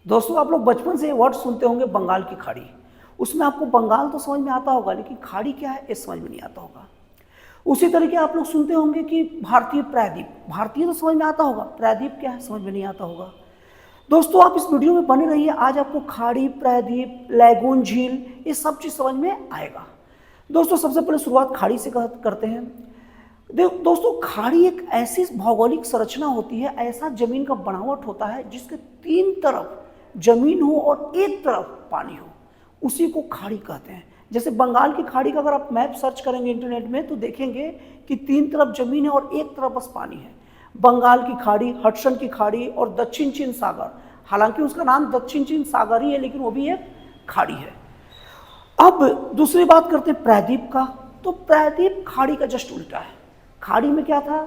दोस्तों आप लोग बचपन से ये वर्ड सुनते होंगे बंगाल की खाड़ी। उसमें आपको बंगाल तो समझ में आता होगा, लेकिन खाड़ी क्या है ये समझ में नहीं आता होगा। उसी तरीके आप लोग सुनते होंगे कि भारतीय प्रायद्वीप, भारतीय तो समझ में आता होगा, प्रायद्वीप क्या है समझ में नहीं आता होगा। दोस्तों आप इस वीडियो में बने रहिए, आज आपको खाड़ी, प्रायद्वीप, लैगून, झील ये सब चीज़ समझ में आएगा। दोस्तों सबसे पहले शुरुआत खाड़ी से करते हैं। दोस्तों खाड़ी एक ऐसी भौगोलिक संरचना होती है, ऐसा जमीन का बनावट होता है जिसके तीन तरफ जमीन हो और एक तरफ पानी हो, उसी को खाड़ी कहते हैं। जैसे बंगाल की खाड़ी का अगर आप मैप सर्च करेंगे इंटरनेट में तो देखेंगे कि तीन तरफ जमीन है और एक तरफ बस पानी है। बंगाल की खाड़ी, हडसन की खाड़ी और दक्षिण चीन सागर, हालांकि उसका नाम दक्षिण चीन सागर ही है लेकिन वो भी एक खाड़ी है। अब दूसरी बात करते हैं प्रायद्वीप का। तो प्रायद्वीप खाड़ी का जस्ट उल्टा है। खाड़ी में क्या था,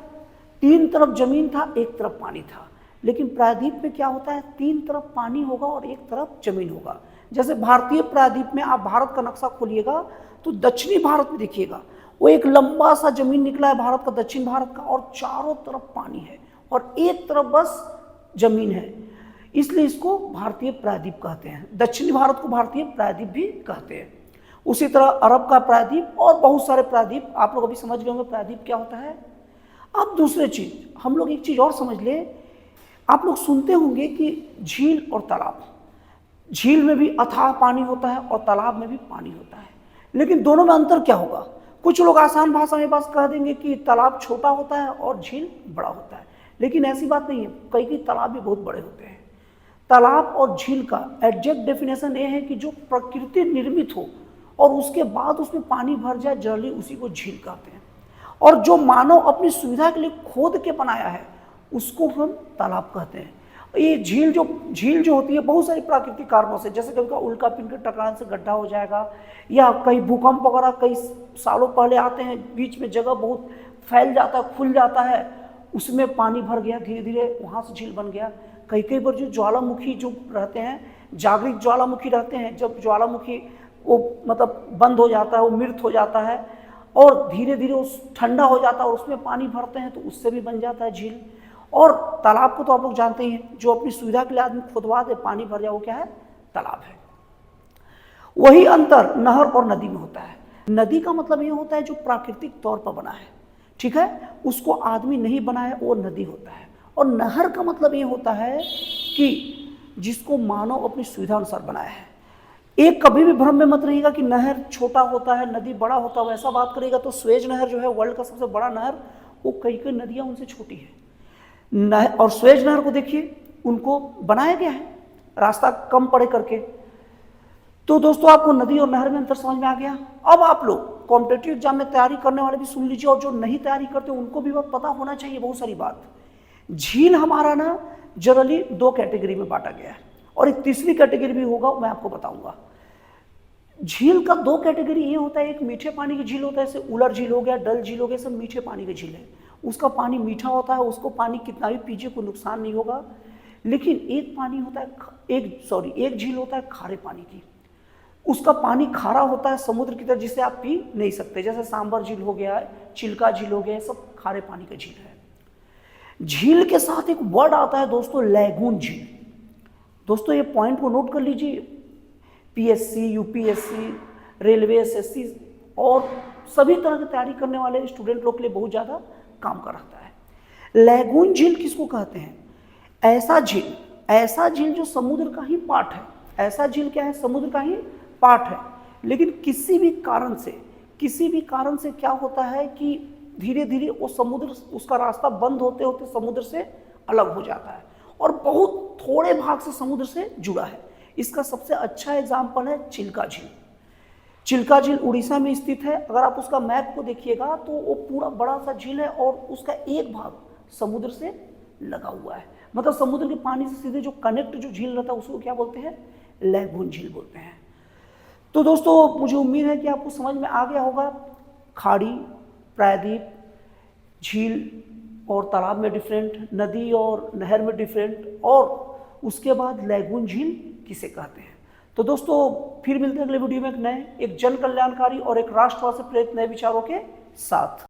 तीन तरफ जमीन था, एक तरफ पानी था। लेकिन प्रायद्वीप में क्या होता है, तीन तरफ पानी होगा और एक तरफ जमीन होगा। जैसे भारतीय प्रायद्वीप में आप भारत का नक्शा खोलिएगा तो दक्षिणी भारत में देखिएगा, वो एक लंबा सा जमीन निकला है भारत का, दक्षिण भारत का, और चारों तरफ पानी है और एक तरफ बस जमीन है, इसलिए इसको भारतीय प्रायद्वीप कहते हैं। दक्षिणी भारत को भारतीय प्रायद्वीप भी कहते हैं। उसी तरह अरब का प्रायद्वीप और बहुत सारे प्रायद्वीप, आप लोग अभी समझ गए होंगे प्रायद्वीप क्या होता है। अब दूसरी चीज, हम लोग एक चीज और समझ ले, आप लोग सुनते होंगे कि झील और तालाब, झील में भी अथाह पानी होता है और तालाब में भी पानी होता है, लेकिन दोनों में अंतर क्या होगा। कुछ लोग आसान भाषा में बस कह देंगे कि तालाब छोटा होता है और झील बड़ा होता है, लेकिन ऐसी बात नहीं है। कई तालाब भी बहुत बड़े होते हैं। तालाब और झील का एग्जैक्ट डेफिनेशन ये है कि जो प्रकृति निर्मित हो और उसके बाद उसमें पानी भर जाए, जनरली उसी को झील कहते हैं। और जो मानव अपनी सुविधा के लिए खोद के बनाया है उसको हम तालाब कहते हैं। ये झील जो होती है बहुत सारे प्राकृतिक कारणों से, जैसे कभी उल्का पिंड के टकराने से गड्ढा हो जाएगा, या कहीं भूकंप वगैरह कई सालों पहले आते हैं, बीच में जगह बहुत फैल जाता है, खुल जाता है, उसमें पानी भर गया, धीरे धीरे वहाँ से झील बन गया। कई बार जो ज्वालामुखी जो रहते हैं, जागृत ज्वालामुखी रहते हैं, जब ज्वालामुखी वो मतलब बंद हो जाता है, वो मृत हो जाता है और धीरे धीरे उस ठंडा हो जाता है और उसमें पानी भरते हैं तो उससे भी बन जाता है झील। और तालाब को तो आप लोग जानते ही हैं, जो अपनी सुविधा के लिए आदमी खुदवा दे, पानी भर जाए, वो क्या है, तालाब है। वही अंतर नहर और नदी में होता है। नदी का मतलब ये होता है जो प्राकृतिक तौर पर बना है, ठीक है, उसको आदमी नहीं बनाया, वो नदी होता है। और नहर का मतलब ये होता है कि जिसको मानव अपनी सुविधा अनुसार बनाया है। एक कभी भी भ्रम में मत रहिएगा कि नहर छोटा होता है नदी बड़ा होता है, वैसा बात करेगा तो स्वेज नहर जो है वर्ल्ड का सबसे बड़ा नहर, वो कई नदियां उनसे छोटी है। नहर और स्वेज नहर को देखिए, उनको बनाया गया है रास्ता कम पड़े करके। तो दोस्तों आपको नदी और नहर में अंतर समझ में आ गया। अब आप लोग कॉम्पिटेटिव एग्जाम में तैयारी करने वाले भी सुन लीजिए, और जो नहीं तैयारी करते उनको भी पता होना चाहिए बहुत सारी बात। झील हमारा ना जनरली दो कैटेगरी में बांटा गया है, और एक तीसरी कैटेगरी भी होगा, मैं आपको बताऊंगा। झील का दो कैटेगरी ये होता है, एक मीठे पानी की झील होता है, जैसे उलर झील हो गया, डल झील हो गया, सब मीठे पानी की झील है। उसका पानी मीठा होता है, उसको पानी कितना भी पीजिए कोई नुकसान नहीं होगा। लेकिन एक पानी होता है, एक झील होता है खारे पानी की, उसका पानी खारा होता है समुद्र की तरह, जिसे आप पी नहीं सकते, जैसे सांबर झील हो गया, चिल्का झील हो गया, सब खारे पानी का झील है। झील के साथ एक वर्ड आता है दोस्तों, लैगून झील। दोस्तों ये पॉइंट को नोट कर लीजिए, पीएससी, यूपीएससी, रेलवे, एसएससी और सभी तरह की तैयारी करने वाले स्टूडेंट लोग के लिए बहुत ज़्यादा काम का रहता है। लैगून झील किसको कहते हैं, ऐसा झील जो समुद्र का ही पार्ट है। ऐसा झील क्या है, समुद्र का ही पार्ट है, लेकिन किसी भी कारण से क्या होता है कि धीरे धीरे वो समुद्र, उसका रास्ता बंद होते होते समुद्र से अलग हो जाता है और बहुत थोड़े भाग से समुद्र से जुड़ा है। इसका सबसे अच्छा एग्जाम्पल है चिल्का झील। चिल्का झील उड़ीसा में स्थित है। अगर आप उसका मैप को देखिएगा तो वो पूरा बड़ा सा झील है और उसका एक भाग समुद्र से लगा हुआ है, मतलब समुद्र के पानी से सीधे जो कनेक्ट जो झील रहता है उसको क्या बोलते हैं, लैगून झील बोलते हैं। तो दोस्तों मुझे उम्मीद है कि आपको समझ में आ गया होगा खाड़ी, प्रायद्वीप, झील और तालाब में डिफरेंट, नदी और नहर में डिफरेंट, और उसके बाद लैगून झील किसे कहते हैं। तो दोस्तों फिर मिलते हैं अगले वीडियो में एक जन कल्याणकारी और एक राष्ट्रवाद से प्रेरित नए विचारों के साथ।